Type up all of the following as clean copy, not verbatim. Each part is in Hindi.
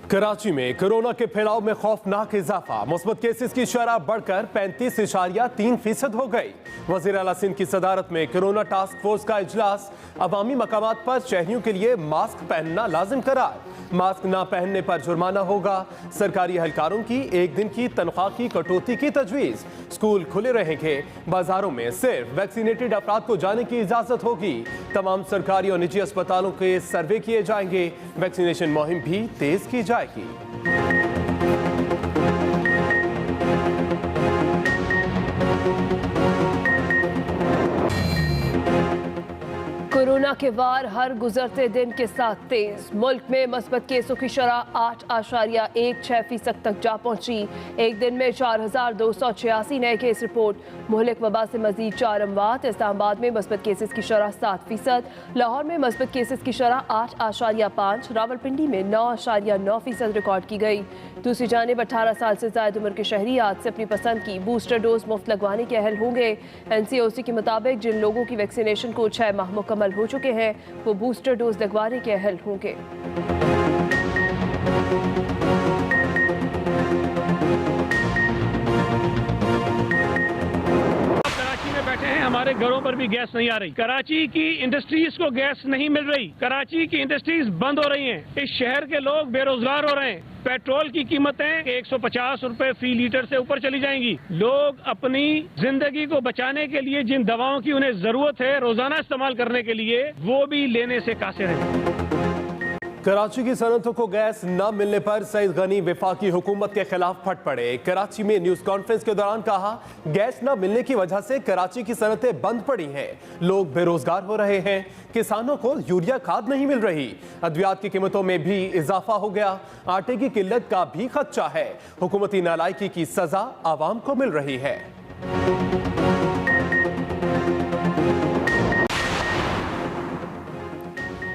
कराची में कोरोना के फैलाव में खौफनाक इजाफा, मुस्बत केसेस की शरह बढ़कर 35.3% हो गई। वज़ीर आला सिंध की सदारत में कोरोना टास्क फोर्स का इजलास, अवामी मकामात पर शहरियों के लिए मास्क पहनना लाजिम करार, मास्क ना पहनने पर जुर्माना होगा। सरकारी एहलकारों की एक दिन की तनख्वाह की कटौती की तजवीज़, स्कूल खुले रहेंगे, बाजारों में सिर्फ वैक्सीनेटेड अफराद को जाने की इजाज़त होगी। तमाम सरकारी और निजी अस्पतालों के सर्वे किए जाएंगे, वैक्सीनेशन मुहिम भी तेज की जाएगी। कोरोना के वार हर गुजरते दिन के साथ तेज, मुल्क में मस्बत केसों की शरह 8.16% तक जा पहुंची। एक दिन में 4,286 नए केस रिपोर्ट, मुहलिक वबा से मजीद 4 अमवात। इस्लामाबाद में मस्बत केसेस की शरह 7%, लाहौर में मस्बत केसेस की शरह 8.5, रावलपिंडी में 9.9% रिकॉर्ड की गई। दूसरी जानिब 18 साल से ज्यादा उम्र के शहरी आज से अपनी पसंद की बूस्टर डोज मुफ्त लगवाने के अहल होंगे। NCOC के मुताबिक जिन लोगों की वैक्सीनेशन को 6 माह मुकम्मल हो चुके हैं वो बूस्टर डोज लगवाने के अहल होंगे। बैठे हैं, हमारे घरों पर भी गैस नहीं आ रही। कराची की इंडस्ट्रीज को गैस नहीं मिल रही, कराची की इंडस्ट्रीज बंद हो रही हैं। इस शहर के लोग बेरोजगार हो रहे हैं। पेट्रोल की कीमतें 150 रुपए फी लीटर से ऊपर चली जाएंगी। लोग अपनी जिंदगी को बचाने के लिए जिन दवाओं की उन्हें जरूरत है रोजाना इस्तेमाल करने के लिए, वो भी लेने से कासिर हैं। कराची की सनतों को गैस न मिलने पर सईद गनी वफाकी हुकूमत के खिलाफ फट पड़े। कराची में न्यूज कॉन्फ्रेंस के दौरान कहा, गैस न मिलने की वजह से कराची की सनतें बंद पड़ी हैं, लोग बेरोजगार हो रहे हैं, किसानों को यूरिया खाद नहीं मिल रही, अद्वियात की कीमतों में भी इजाफा हो गया, आटे की किल्लत का भी खदशा है, हुकूमती नालायकी की सजा आवाम को मिल रही है।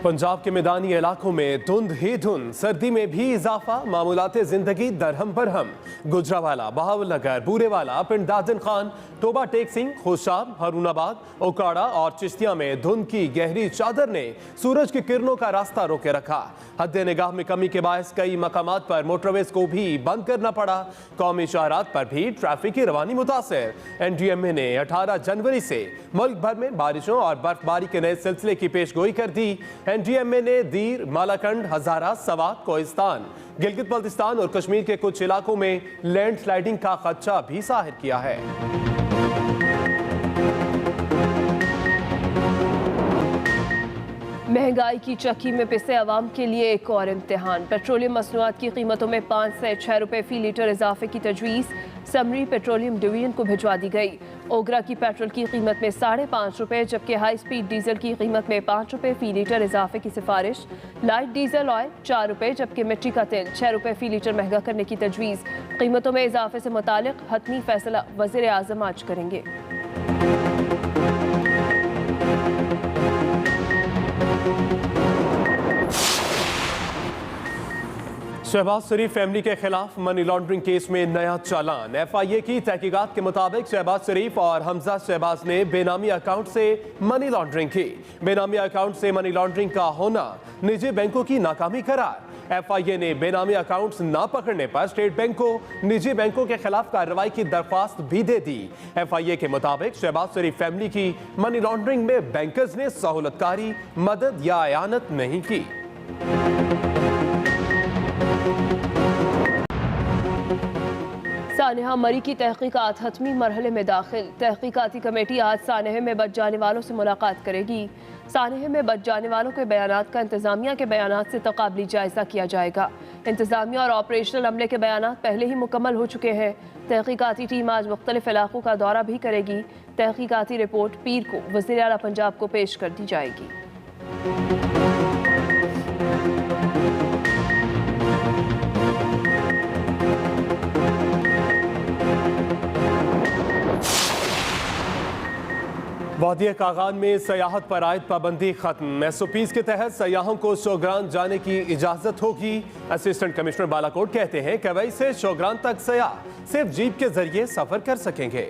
पंजाब के मैदानी इलाकों में धुंध ही धुंध, सर्दी में भी इजाफा, मामूलाते जिंदगी दरहम बरहम। गुजरावाला, बहावलनगर, बूरेवाला, पिंड दादन खान, टोबा टेक सिंह, खुशाब, हरूनाबाद, ओकाड़ा और चिश्तिया में धुंध की गहरी चादर ने सूरज की किरणों का रास्ता रोके रखा। हद्दे निगाह में कमी के बायस कई मकामात पर मोटरवेज को भी बंद करना पड़ा। कौमी शहरात पर भी ट्रैफिक की रवानी मुतासर। NDMA ने 18 जनवरी से मुल्क भर में बारिशों और बर्फबारी के नए सिलसिले की पेशगोई कर दी। NDMA ने दीर, मालाकंड, हजारा, सवात, कोहिस्तान, गिलगित बल्तिस्तान और कश्मीर के कुछ इलाकों में लैंडस्लाइडिंग का खदशा भी जाहिर किया है। महंगाई की चक्की में पिसे अवाम के लिए एक और इम्तिहान, पेट्रोलियम मसनूआत की कीमतों में 5 से 6 रुपए फी लीटर इजाफे की तजवीज़ समरी पेट्रोलियम डिवीजन को भिजवा दी गई। ओगरा की पेट्रोल की कीमत में 5.5 रुपए, जबकि हाई स्पीड डीजल की कीमत में 5 रुपए फी लीटर इजाफे की सिफारिश। लाइट डीजल ऑयल 4 रुपए, जबकि मिट्टी का तेल 6 रुपए फी लीटर महंगा करने की तजवीज़। कीमतों में इजाफे से मुतालिक हतमी फैसला वज़ीर आज़म आज करेंगे। शहबाज शरीफ फैमिली के खिलाफ मनी लॉन्ड्रिंग केस में नया चालान। FIA की तहकीकात के मुताबिक शहबाज शरीफ और हमजा शहबाज ने बेनामी अकाउंट से मनी लॉन्ड्रिंग की। बेनामी अकाउंट से मनी लॉन्ड्रिंग का होना निजी बैंकों की नाकामी करार। FIA ने बेनामी अकाउंट्स ना पकड़ने पर स्टेट बैंक को निजी बैंकों के खिलाफ कार्रवाई की दरख्वास्त भी दे दी। FIA के मुताबिक शहबाज शरीफ फैमिली की मनी लॉन्ड्रिंग में बैंकर्स ने सहूलतकारी, मदद या अयानत नहीं की। सानेहा मरी की तहकीकात हतमी मरहले में दाखिल। तहकीकाती कमेटी आज सानेहा में बच जाने वालों से मुलाकात करेगी। सानेहा में बच जाने वालों के बयानात का इंतजामिया के बयानात से तकाबली जायजा किया जाएगा। इंतजामिया और ऑपरेशनल अमले के बयानात पहले ही मुकम्मल हो चुके हैं। तहकीकाती टीम आज मुख्तलिफ इलाकों का दौरा भी करेगी। तहकीकाती रिपोर्ट पीर को वज़ीर आला पंजाब को पेश कर दी जाएगी। वादिया कागान में सयाहत पर आयद पाबंदी खत्म। SOPs के तहत सयाहों को शोग्रान जाने की इजाजत होगी। असिस्टेंट कमिश्नर बालाकोट कहते हैं कवई से शोग्रान तक सयाह सिर्फ जीप के जरिए सफर कर सकेंगे।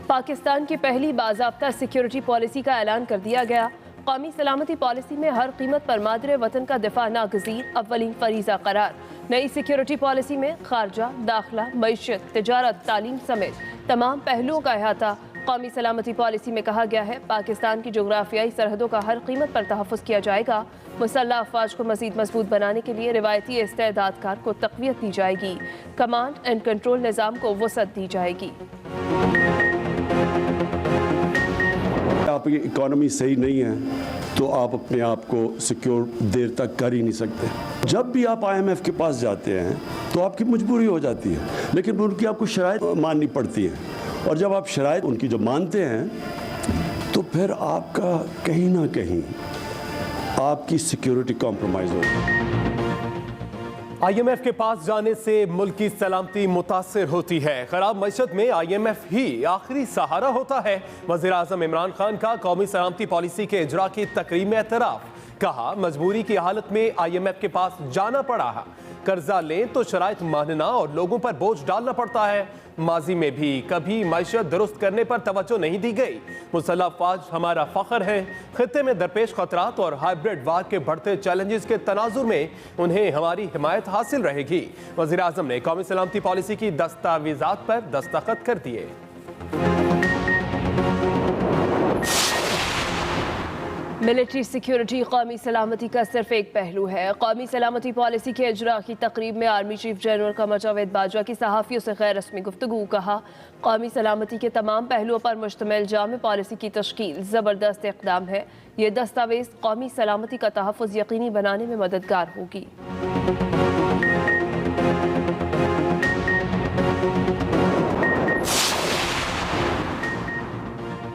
पाकिस्तान की पहली बाज़ाब्ता सिक्योरिटी पॉलिसी का ऐलान कर दिया गया। कौमी सलामती पॉलिसी में हर कीमत पर मादरे वतन का दिफा नागज़ीर अव्वलीन फरीज़ा करार। नई सिक्योरिटी पॉलिसी में खारजा, दाखिला, मईशत, तिजारत, तालीम समेत तमाम पहलुओं का अहाता। कौमी सलामती पॉलिसी में कहा गया है पाकिस्तान की जोग्राफियाई सरहदों का हर कीमत पर तहफ़्फ़ुज़ किया जाएगा। मुसल्लह अफ़वाज को मज़ीद मजबूत बनाने के लिए रिवायती इस्तेदादकार को तक़वियत दी जाएगी। कमांड एंड कंट्रोल निज़ाम को वसअत दी जाएगी। आपकी इकॉनमी सही नहीं है तो आप अपने आप को सिक्योर देर तक कर ही नहीं सकते। जब भी आप IMF के पास जाते हैं तो आपकी मजबूरी हो जाती है, लेकिन उनकी आपको शराइत माननी पड़ती है, और जब आप शराइत उनकी जब मानते हैं तो फिर आपका कहीं ना कहीं आपकी सिक्योरिटी कॉम्प्रोमाइज़ होती है। IMF के पास जाने से मुल्क की सलामती मुतासिर होती है। खराब मईशत में IMF ही आखिरी सहारा होता है। वज़ीर आज़म इमरान खान का कौमी सलामती पॉलिसी के इजरा की तकरीब में एतराफ़। कहा मजबूरी की हालत में IMF के पास जाना पड़ा है। कर्जा लें तो शराइत मानना और लोगों पर बोझ डालना पड़ता है। माजी में भी कभी मईशत दुरुस्त करने पर तवज्जो नहीं दी गई। मुसल्लह अफ़वाज हमारा फ़ख्र है। खित्ते में दरपेश खतरात और हाइब्रिड वार के बढ़ते चैलेंजेस के तनाजुर में उन्हें हमारी हिमायत हासिल रहेगी। वज़ीर आज़म ने कौमी सलामती पॉलिसी की दस्तावेज़ात पर दस्तखत कर दिए। मिलिट्री सिक्योरिटी कौमी सलामती का सिर्फ एक पहलू है। कौमी सलामती पॉलिसी के इजरा की तकरीब में army chief general Qamar Javed Bajwa की सहाफ़ियों से गैर रस्मी गुफ्तगू। कहा कौमी सलामती के तमाम पहलुओं पर मुश्तमिल जामे पॉलिसी की तश्कील ज़बरदस्त इक़दाम है। ये दस्तावेज़ कौमी सलामती का तहफ़्फ़ुज़ यकीनी बनाने में मददगार होगी।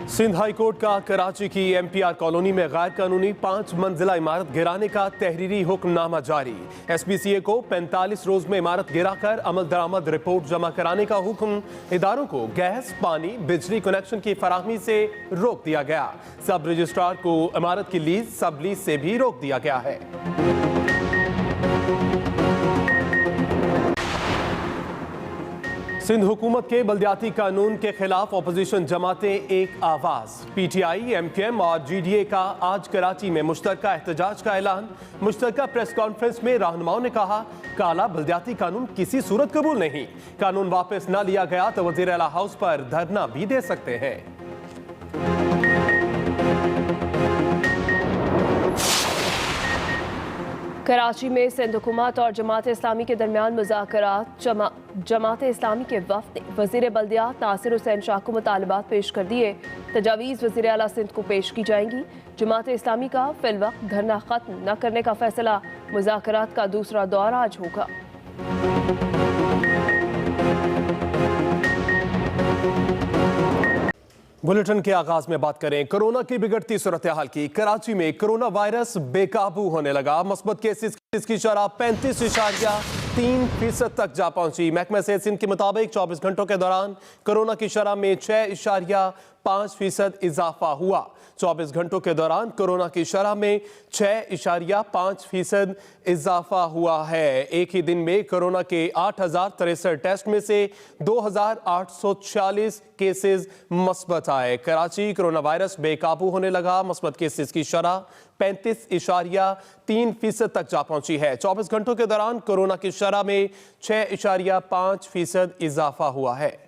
सिंध हाई कोर्ट का कराची की MPR कॉलोनी में गैर कानूनी 5 मंजिला इमारत गिराने का तहरीरी हुक्मनामा जारी। SPCA को 45 रोज में इमारत गिराकर अमल दरामद रिपोर्ट जमा कराने का हुक्म। इदारों को गैस, पानी, बिजली कनेक्शन की फराहमी से रोक दिया गया। सब रजिस्ट्रार को इमारत की लीज, सब लीज से भी रोक दिया गया है। सिंध हुकूमत के बल्दियाती कानून के खिलाफ अपोजिशन जमातें एक आवाज। PTI, MKM और GDA का आज कराची में मुश्तरका एहतजाज का ऐलान। मुश्तरका प्रेस कॉन्फ्रेंस में रहनुमाओं ने कहा काला बल्दियाती कानून किसी सूरत कबूल नहीं। कानून वापस न लिया गया तो वज़ीर आला हाउस पर धरना भी दे सकते हैं। कराची में सिंध हुकूमत और जमात इस्लामी के दरमियान मुज़ाकरात। जमात इस्लामी के वफ़द ने वज़ीर बल्दियात नासिर हुसैन शाह को मुतालबात पेश कर दिए। तजावीज़ वज़ीर आला सिंध को पेश की जाएंगी। जमात इस्लामी का फिलवक्त धरना ख़त्म न करने का फैसला। मुज़ाकरात का दूसरा दौर आज होगा। बुलेटिन के आगाज में बात करें कोरोना की बिगड़ती सूरत हाल की। कराची में कोरोना वायरस बेकाबू होने लगा। मुस्बत केसेस की शरह 35.3% तक जा पहुंची। महकमा सेहत सिंध के मुताबिक 24 घंटों के दौरान कोरोना की शरह में 6.5% इजाफा हुआ। 24 घंटों के दौरान कोरोना की शरह में 6.5% इजाफा हुआ है। एक ही दिन में कोरोना के 8,063 टेस्ट में से 2,846 केसेस मस्बत आए। कराची कोरोना वायरस बेकाबू होने लगा। मस्बत केसेस की शरह 35.3% तक जा पहुंची है। 24 घंटों के दौरान कोरोना की शरह में 6.5% इजाफा हुआ है।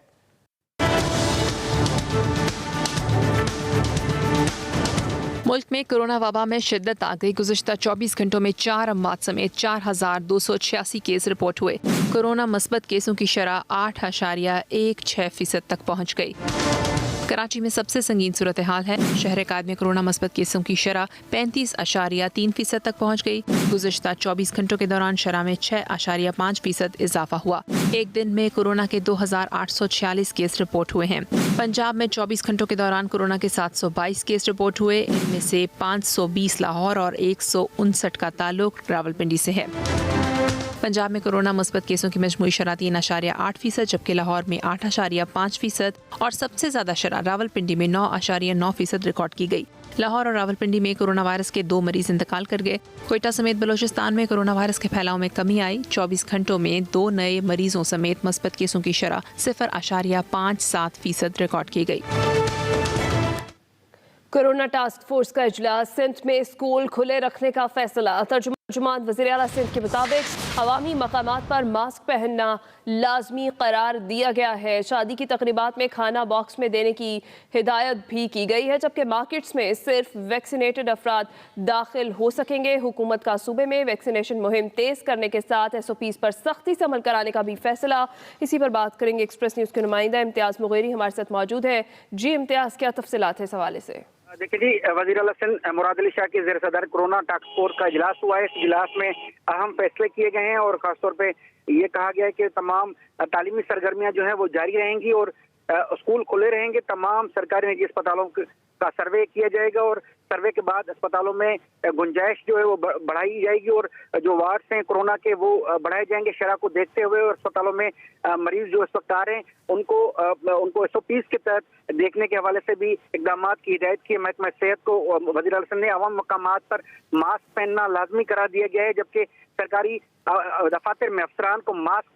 मुल्क में कोरोना वबा में शिद्दत आ गई। गुज़िश्ता 24 घंटों में 4 अमवात समेत 4,286 केस रिपोर्ट हुए। कोरोना मस्बत केसों की शरह 8.16% तक पहुँच गई। कराची में सबसे संगीन सूरत हाल है। शहर कायद में कोरोना मस्बत केसों की शरह 35.3% तक पहुँच गई। गुज़िश्ता 24 घंटों के दौरान शरह में 6.5% इजाफा हुआ। एक दिन में कोरोना के 2,846 केस रिपोर्ट हुए हैं। पंजाब में 24 घंटों के दौरान कोरोना के 722 केस रिपोर्ट हुए। इनमें से 520 लाहौर और 159 का ताल्लुक रावलपिंडी से है। पंजाब में कोरोना मुस्बत केसों की मजमूई शरह 3.8%, जबकि लाहौर में 8.5% और सबसे ज्यादा शरह रावलपिंडी में 9.9% रिकॉर्ड की गई। लाहौर और रावलपिंडी में कोरोना वायरस के 2 मरीज इंतकाल कर गए। कोयटा समेत बलोचिस्तान में कोरोना वायरस के फैलाव में कमी आई। 24 घंटों में 2 नए मरीजों समेत मस्बत केसों की शरह 0.57% रिकॉर्ड की गई। कोरोना टास्क फोर्स का इजलास, सिंध में स्कूल खुले रखने का फैसला। तर्जुमान वज़ीर आला सिंध के मुताबिक अवामी मकामात पर मास्क पहनना लाजमी करार दिया गया है। शादी की तकरीबात में खाना बॉक्स में देने की हिदायत भी की गई है, जबकि मार्केट्स में सिर्फ वैक्सीनेटेड अफराद दाखिल हो सकेंगे। हुकूमत का सूबे में वैक्सीनेशन मुहिम तेज करने के साथ SOPs पर सख्ती से अमल कराने का भी फैसला। इसी पर बात करेंगे एक्सप्रेस न्यूज़ के नुमाइंदा इम्तियाज़ मुगैरी हमारे साथ मौजूद है। जी इम्तियाज़, क्या तफसीलात है इस हवाले से? देखिए जी, वज़ीर आला सिंध मुराद अली शाह के ज़ेर सदर कोरोना टास्क फोर्स का इजलास हुआ है। इस इजलास में अहम फैसले किए गए हैं और खासतौर पे ये कहा गया है कि तमाम तालीमी सरगर्मियां जो हैं वो जारी रहेंगी और स्कूल खुले रहेंगे। तमाम सरकारी निजी अस्पतालों का सर्वे किया जाएगा और सर्वे के बाद अस्पतालों में गुंजाइश जो है वो बढ़ाई जाएगी और जो वार्ड्स हैं कोरोना के वो बढ़ाए जाएंगे शरह को देखते हुए। और अस्पतालों में मरीज जो इस वक्त आ रहे हैं उनको SOPs के तहत देखने के हवाले से भी इकदाम की हिदायत की। महकमा सेहत को वज़ीर आला सिंध ने अवाम मकामात पर मास्क पहनना लाजमी करार दिया गया है, जबकि सरकारी दफातर में अफसरान को मास्क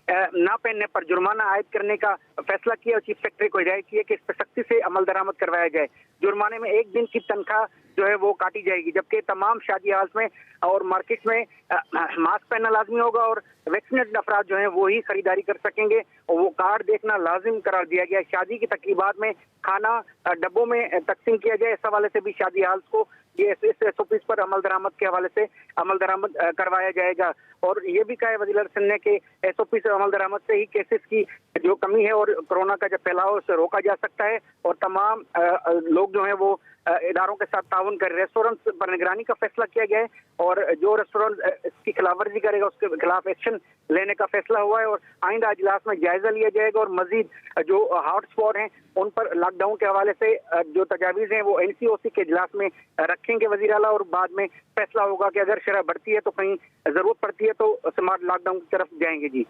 ना पहनने पर जुर्माना आयद करने का फैसला किया और चीफ सेक्रेटरी को हिदायत की है कि इस पर सख्ती से अमल दरामद करवाया जाए। जुर्माने में 1 दिन की तनख्वाह जो है वो काटी जाएगी, जबकि तमाम शादी हाल्स में और मार्केट में मास्क पहनना लाजमी होगा और वैक्सीनेटेड अफराद जो हैं वो ही खरीदारी कर सकेंगे और वो कार्ड देखना लाजिम करार दिया गया है। शादी की तकरीबात में खाना डब्बों में तकसीम किया जाए, इस हवाले से भी शादी हाल्स को ये इस SOPs पर अमल दरामद के हवाले से अमल दरामद करवाया जाएगा। और ये भी कहा है वज़ीर आला सिंध ने कि SOP से अमल दरामद से ही केसेस की जो कमी है और कोरोना का जो फैलाव उसे रोका जा सकता है और तमाम लोग जो हैं वो इदारों के साथ ताउन कर। रेस्टोरेंट्स पर निगरानी का फैसला किया गया है और जो रेस्टोरेंट इसकी खिलाफवर्जी करेगा उसके खिलाफ एक्शन लेने का फैसला हुआ है और आइंदा इजलास में जायजा लिया जाएगा और मजीद जो हॉटस्पॉट हैं उन पर लॉकडाउन के हवाले से जो तजावीज़ हैं वो NCOC के इजलास में रखेंगे वज़ीर आला और बाद में फैसला होगा कि अगर शरह बढ़ती है तो कहीं ज़रूरत पड़ती है तो स्मार्ट लॉकडाउन की तरफ जाएंगे। जी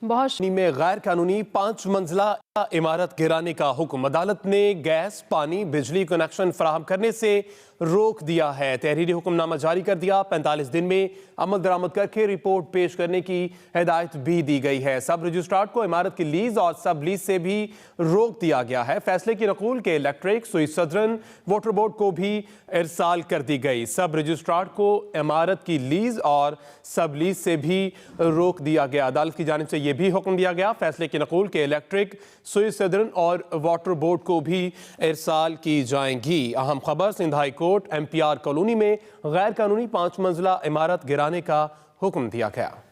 बहुत में गैर कानूनी 5 मंजिला इमारत गिराने का हुक्म। अदालत ने गैस, पानी, बिजली कनेक्शन फराहम करने से रोक दिया है। तहरीरी हुक्मनामा जारी कर दिया। 45 दिन में अमल दरामद करके रिपोर्ट पेश करने की हिदायत भी दी गई है। सब रजिस्ट्रार को इमारत की लीज और सब लीज से भी रोक दिया गया है। फैसले की नकूल के इलेक्ट्रिक, सुई सदरन, वाटर बोर्ड को भी इरसाल कर दी गई। सब रजिस्ट्रार को इमारत की लीज और सब लीज से भी रोक दिया गया। अदालत की जानिब से यह भी हुक्म दिया गया फैसले की नकूल के इलेक्ट्रिक, सुई सदरन और वाटर बोर्ड को भी इरसाल की जाएंगी। अहम खबर, Sindh high court MPR colony में गैर कानूनी 5 मंजिला इमारत गिराने का हुक्म दिया गया।